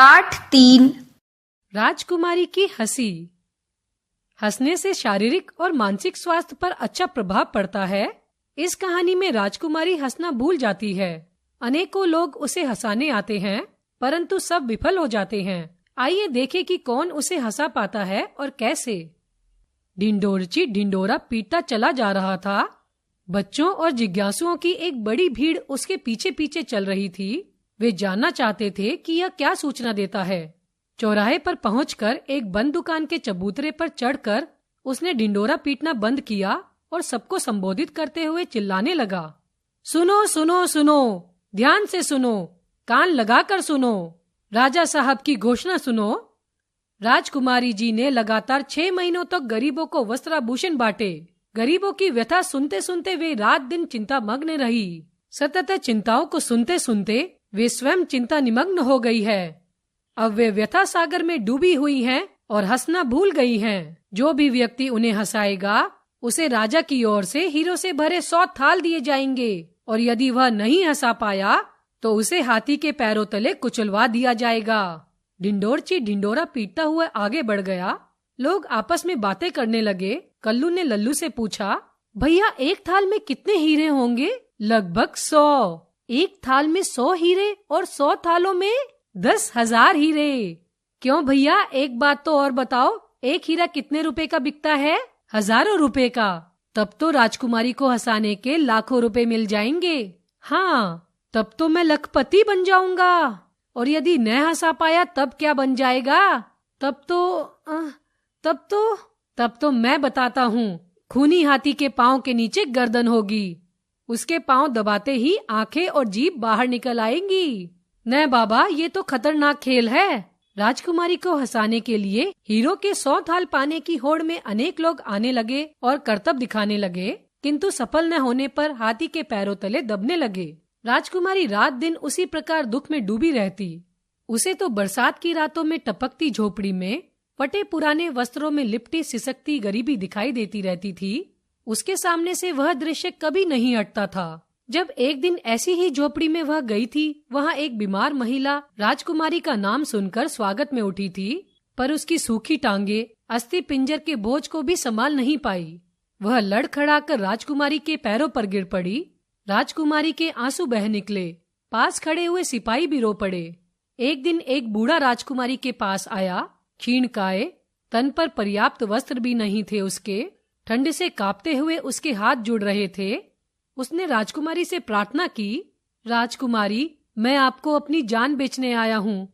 पाठ 3। राजकुमारी की हंसी। हंसने से शारीरिक और मानसिक स्वास्थ्य पर अच्छा प्रभाव पड़ता है। इस कहानी में राजकुमारी हंसना भूल जाती है। अनेकों लोग उसे हंसाने आते हैं, परंतु सब विफल हो जाते हैं। आइए देखें कि कौन उसे हंसा पाता है और कैसे। ढिंडोरची ढिंडोरा पीटता चला जा रहा था। बच्चों और जिज्ञासुओं की एक बड़ी भीड़ उसके पीछे पीछे चल रही थी। वे जानना चाहते थे कि यह क्या सूचना देता है। चौराहे पर पहुंचकर एक बंद दुकान के चबूतरे पर चढ़कर उसने ढिंडोरा पीटना बंद किया और सबको संबोधित करते हुए चिल्लाने लगा, सुनो सुनो सुनो, ध्यान से सुनो, कान लगाकर सुनो, राजा साहब की घोषणा सुनो। राजकुमारी जी ने लगातार 6 महीनों तक गरीबों को वस्त्राभूषण बांटे। गरीबों की व्यथा सुनते सुनते वे रात दिन चिंता मग्न रही। सतत चिंताओं को सुनते सुनते वे स्वयं चिंता निमग्न हो गई है। अब वे व्यथा सागर में डूबी हुई हैं और हंसना भूल गई हैं। जो भी व्यक्ति उन्हें हंसाएगा उसे राजा की ओर से हीरो से भरे 100 थाल दिए जाएंगे, और यदि वह नहीं हंसा पाया तो उसे हाथी के पैरों तले कुचलवा दिया जाएगा। ढिंडोरची ढिंडोरा पीटता हुआ आगे बढ़ गया। लोग आपस में बातें करने लगे। कल्लू ने लल्लू से पूछा, भैया एक थाल में कितने हीरे होंगे? लगभग 100। एक थाल में 100 हीरे और 100 थालों में 10,000 हीरे। क्यों भैया, एक बात तो और बताओ, एक हीरा कितने रुपए का बिकता है? हजारों रुपए का। तब तो राजकुमारी को हंसाने के लाखों रुपए मिल जाएंगे। हाँ, तब तो मैं लखपति बन जाऊंगा। और यदि न हंसा पाया तब क्या बन जाएगा? तब तो मैं बताता हूँ। खूनी हाथी के पाँव के नीचे गर्दन होगी। उसके पाँव दबाते ही आंखें और जीभ बाहर निकल आएंगी। न बाबा, ये तो खतरनाक खेल है। राजकुमारी को हंसाने के लिए हीरो के 100 थाल पाने की होड़ में अनेक लोग आने लगे और करतब दिखाने लगे, किंतु सफल न होने पर हाथी के पैरों तले दबने लगे। राजकुमारी रात दिन उसी प्रकार दुख में डूबी रहती। उसे तो बरसात की रातों में टपकती झोपड़ी में फटे पुराने वस्त्रों में लिपटी सिसकती गरीबी दिखाई देती रहती थी। उसके सामने से वह दृश्य कभी नहीं हटता था। जब एक दिन ऐसी ही झोपड़ी में वह गई थी, वहाँ एक बीमार महिला राजकुमारी का नाम सुनकर स्वागत में उठी थी, पर उसकी सूखी टांगे अस्थि पिंजर के बोझ को भी संभाल नहीं पाई। वह लड़खड़ाकर राजकुमारी के पैरों पर गिर पड़ी। राजकुमारी के आंसू बह निकले। पास खड़े हुए सिपाही भी रो पड़े। एक दिन एक बूढ़ा राजकुमारी के पास आया। क्षीणकाय, तन पर पर्याप्त वस्त्र भी नहीं थे उसके। ठंड से कांपते हुए उसके हाथ जुड़ रहे थे। उसने राजकुमारी से प्रार्थना की, राजकुमारी, मैं आपको अपनी जान बेचने आया हूँ।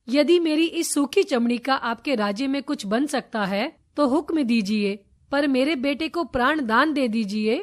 यदि मेरी इस सूखी चमड़ी का आपके राज्य में कुछ बन सकता है तो हुक्म दीजिए, पर मेरे बेटे को प्राण दान दे दीजिए।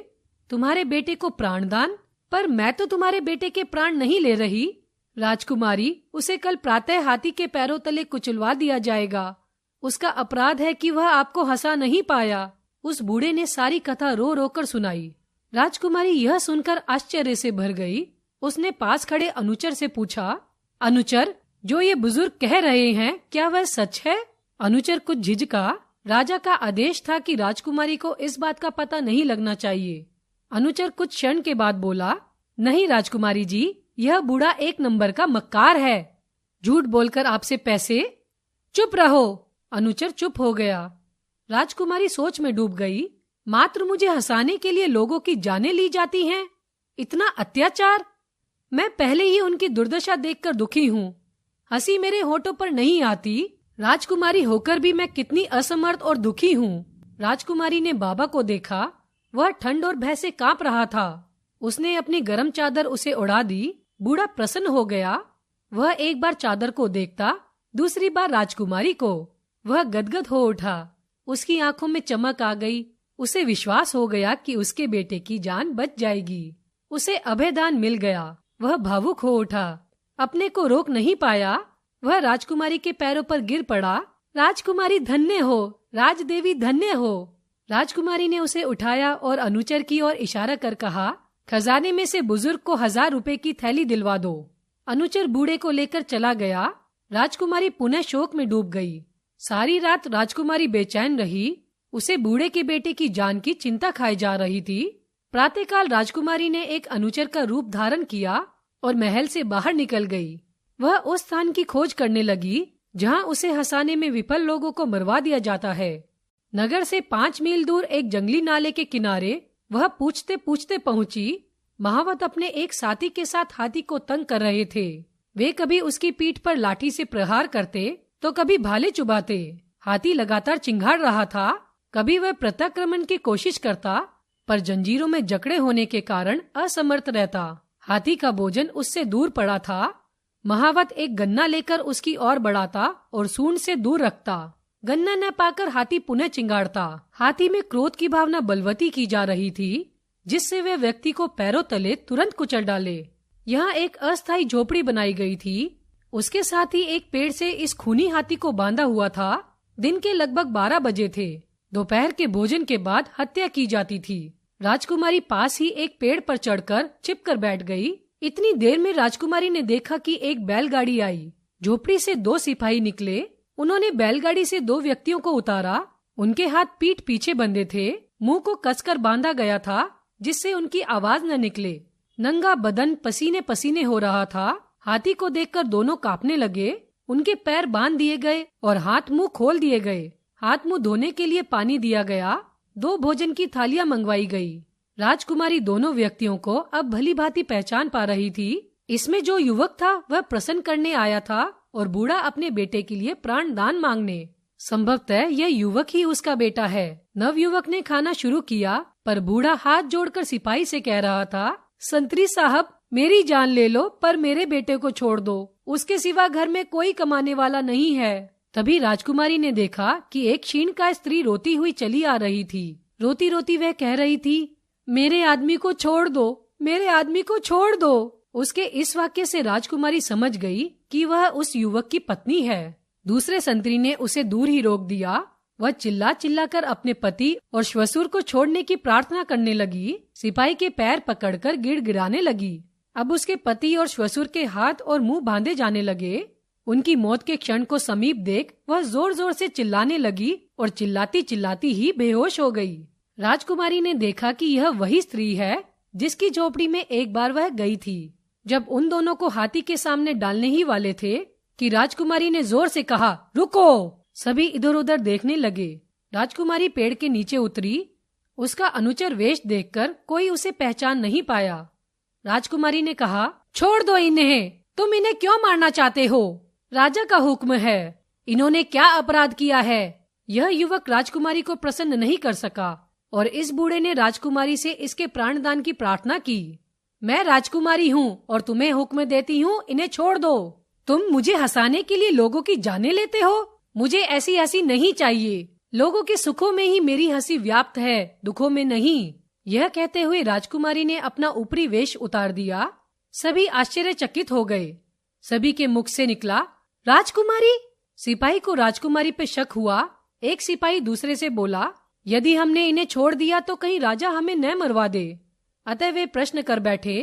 तुम्हारे बेटे को प्राण दान? पर मैं तो तुम्हारे बेटे के प्राण नहीं ले रही। राजकुमारी, उसे कल प्रातः हाथी के पैरों तले कुचलवा दिया जाएगा। उसका अपराध है कि वह आपको हंसा नहीं पाया। उस बूढ़े ने सारी कथा रो रो कर सुनाई। राजकुमारी यह सुनकर आश्चर्य से भर गई। उसने पास खड़े अनुचर से पूछा, अनुचर, जो ये बुजुर्ग कह रहे हैं क्या वह सच है? अनुचर कुछ झिझका। राजा का आदेश था कि राजकुमारी को इस बात का पता नहीं लगना चाहिए। अनुचर कुछ क्षण के बाद बोला, नहीं राजकुमारी जी, यह बूढ़ा एक नंबर का मक्कार है। झूठ बोलकर आपसे पैसे। चुप रहो। अनुचर चुप हो गया। राजकुमारी सोच में डूब गई। मात्र मुझे हंसाने के लिए लोगों की जानें ली जाती हैं? इतना अत्याचार! मैं पहले ही उनकी दुर्दशा देखकर दुखी हूँ। हंसी मेरे होठों पर नहीं आती। राजकुमारी होकर भी मैं कितनी असमर्थ और दुखी हूँ। राजकुमारी ने बाबा को देखा। वह ठंड और भय से कांप रहा था। उसने अपनी गर्म चादर उसे उड़ा दी। बूढ़ा प्रसन्न हो गया। वह एक बार चादर को देखता, दूसरी बार राजकुमारी को। वह गदगद हो उठा। उसकी आंखों में चमक आ गई। उसे विश्वास हो गया कि उसके बेटे की जान बच जाएगी। उसे अभयदान मिल गया। वह भावुक हो उठा। अपने को रोक नहीं पाया। वह राजकुमारी के पैरों पर गिर पड़ा। राजकुमारी धन्य हो, राजदेवी धन्य हो। राजकुमारी ने उसे उठाया और अनुचर की ओर इशारा कर कहा, खजाने में से बुजुर्ग को 1000 रुपए की थैली दिलवा दो। अनुचर बूढ़े को लेकर चला गया। राजकुमारी पुनः शोक में डूब गई। सारी रात राजकुमारी बेचैन रही। उसे बूढ़े के बेटे की जान की चिंता खाई जा रही थी। प्रातःकाल राजकुमारी ने एक अनुचर का रूप धारण किया और महल से बाहर निकल गई। वह उस स्थान की खोज करने लगी जहाँ उसे हंसाने में विफल लोगों को मरवा दिया जाता है। नगर से 5 मील दूर एक जंगली नाले के किनारे वह पूछते पूछते पहुंची। महावत अपने एक साथी के साथ हाथी को तंग कर रहे थे। वे कभी उसकी पीठ पर लाठी से प्रहार करते तो कभी भाले चुभाते। हाथी लगातार चिंघाड़ रहा था। कभी वह प्रत्याक्रमण की कोशिश करता, पर जंजीरों में जकड़े होने के कारण असमर्थ रहता। हाथी का भोजन उससे दूर पड़ा था। महावत एक गन्ना लेकर उसकी ओर बढ़ाता और सूंड से दूर रखता। गन्ना न पाकर हाथी पुनः चिंगाड़ता। हाथी में क्रोध की भावना बलवती की जा रही थी, जिससे वे व्यक्ति को पैरों तले तुरंत कुचल डाले। यहाँ एक अस्थायी झोपड़ी बनाई गई थी। उसके साथ ही एक पेड़ से इस खूनी हाथी को बांधा हुआ था। दिन के लगभग 12 बजे थे। दोपहर के भोजन के बाद हत्या की जाती थी। राजकुमारी पास ही एक पेड़ पर चढ़कर छिपकर बैठ गई। इतनी देर में राजकुमारी ने देखा कि एक बैलगाड़ी आई। झोपड़ी से 2 सिपाही निकले। उन्होंने बैलगाड़ी से 2 व्यक्तियों को उतारा। उनके हाथ पीठ पीछे बंधे थे। मुंह को कसकर बांधा गया था, जिससे उनकी आवाज न निकले। नंगा बदन पसीने पसीने हो रहा था। हाथी को देखकर दोनों कांपने लगे। उनके पैर बांध दिए गए और हाथ मुंह खोल दिए गए। हाथ मुंह धोने के लिए पानी दिया गया। 2 भोजन की थालियां मंगवाई गई। राजकुमारी दोनों व्यक्तियों को अब भली भांति पहचान पा रही थी। इसमें जो युवक था वह प्रसन्न करने आया था और बूढ़ा अपने बेटे के लिए प्राण दान मांगने। संभवतः यह युवक ही उसका बेटा है। नवयुवक ने खाना शुरू किया, पर बूढ़ा हाथ जोड़कर सिपाही से कह रहा था, संतरी साहब, मेरी जान ले लो, पर मेरे बेटे को छोड़ दो। उसके सिवा घर में कोई कमाने वाला नहीं है। तभी राजकुमारी ने देखा कि एक क्षीणकाय स्त्री रोती हुई चली आ रही थी। रोती रोती वह कह रही थी, मेरे आदमी को छोड़ दो, मेरे आदमी को छोड़ दो। उसके इस वाक्य से राजकुमारी समझ गई कि वह उस युवक की पत्नी है। दूसरे संतरी ने उसे दूर ही रोक दिया। वह चिल्ला चिल्ला कर अपने पति और श्वशुर को छोड़ने की प्रार्थना करने लगी। सिपाही के पैर पकड़कर गिड़गिड़ाने लगी। अब उसके पति और श्वशुर के हाथ और मुंह बांधे जाने लगे। उनकी मौत के क्षण को समीप देख वह जोर जोर से चिल्लाने लगी और चिल्लाती चिल्लाती ही बेहोश हो गई। राजकुमारी ने देखा कि यह वही स्त्री है जिसकी झोपड़ी में एक बार वह गई थी। जब उन दोनों को हाथी के सामने डालने ही वाले थे कि राजकुमारी ने जोर से कहा, रुको। सभी इधर उधर देखने लगे। राजकुमारी पेड़ के नीचे उतरी। उसका अनुचर वेश देखकर कोई उसे पहचान नहीं पाया। राजकुमारी ने कहा, छोड़ दो इन्हें, तुम इन्हें क्यों मारना चाहते हो? राजा का हुक्म है। इन्होंने क्या अपराध किया है? यह युवक राजकुमारी को प्रसन्न नहीं कर सका और इस बूढ़े ने राजकुमारी से इसके प्राणदान की प्रार्थना की। मैं राजकुमारी हूँ और तुम्हें हुक्म देती हूँ, इन्हें छोड़ दो। तुम मुझे हंसाने के लिए लोगों की जानें लेते हो। मुझे ऐसी हंसी नहीं चाहिए। लोगों के सुखों में ही मेरी हंसी व्याप्त है, दुखों में नहीं। यह कहते हुए राजकुमारी ने अपना ऊपरी वेश उतार दिया। सभी आश्चर्यचकित हो गए। सभी के मुख से निकला, राजकुमारी। सिपाही को राजकुमारी पे शक हुआ। एक सिपाही दूसरे से बोला, यदि हमने इन्हें छोड़ दिया तो कहीं राजा हमें न मरवा दे। अतः वे प्रश्न कर बैठे,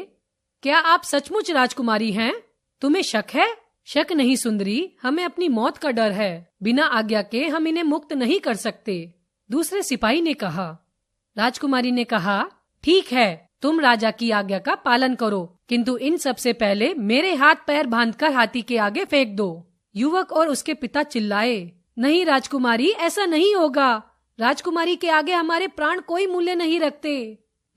क्या आप सचमुच राजकुमारी हैं? तुम्हें शक है? शक नहीं सुंदरी, हमें अपनी मौत का डर है। बिना आज्ञा के हम इन्हें मुक्त नहीं कर सकते। दूसरे सिपाही ने कहा। राजकुमारी ने कहा, ठीक है, तुम राजा की आज्ञा का पालन करो, किंतु इन सब से पहले मेरे हाथ पैर बांधकर हाथी के आगे फेंक दो। युवक और उसके पिता चिल्लाए, नहीं राजकुमारी, ऐसा नहीं होगा। राजकुमारी के आगे हमारे प्राण कोई मूल्य नहीं रखते।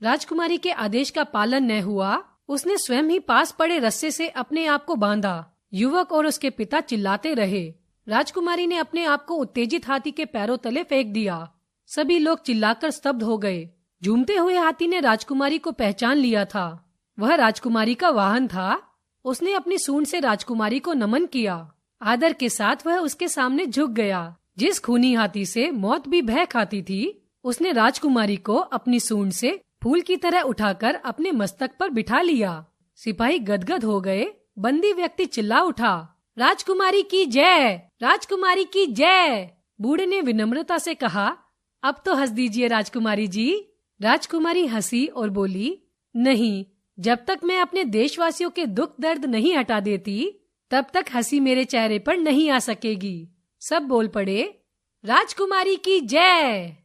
राजकुमारी के आदेश का पालन न हुआ। उसने स्वयं ही पास पड़े रस्से से अपने आप को बांधा। युवक और उसके पिता चिल्लाते रहे। राजकुमारी ने अपने आप को उत्तेजित हाथी के पैरों तले फेंक दिया। सभी लोग चिल्लाकर स्तब्ध हो गए। झूमते हुए हाथी ने राजकुमारी को पहचान लिया था। वह राजकुमारी का वाहन था। उसने अपनी सूंड से राजकुमारी को नमन किया। आदर के साथ वह उसके सामने झुक गया। जिस खूनी हाथी से मौत भी भय खाती थी, उसने राजकुमारी को अपनी सूंड से फूल की तरह उठाकर अपने मस्तक पर बिठा लिया। सिपाही गदगद हो गए। बंदी व्यक्ति चिल्ला उठा, राजकुमारी की जय, राजकुमारी की जय। बूढ़े ने विनम्रता से कहा, अब तो हंस दीजिए राजकुमारी जी। राजकुमारी हंसी और बोली, नहीं, जब तक मैं अपने देशवासियों के दुख दर्द नहीं हटा देती, तब तक हंसी मेरे चेहरे पर नहीं आ सकेगी। सब बोल पड़े, राजकुमारी की जय।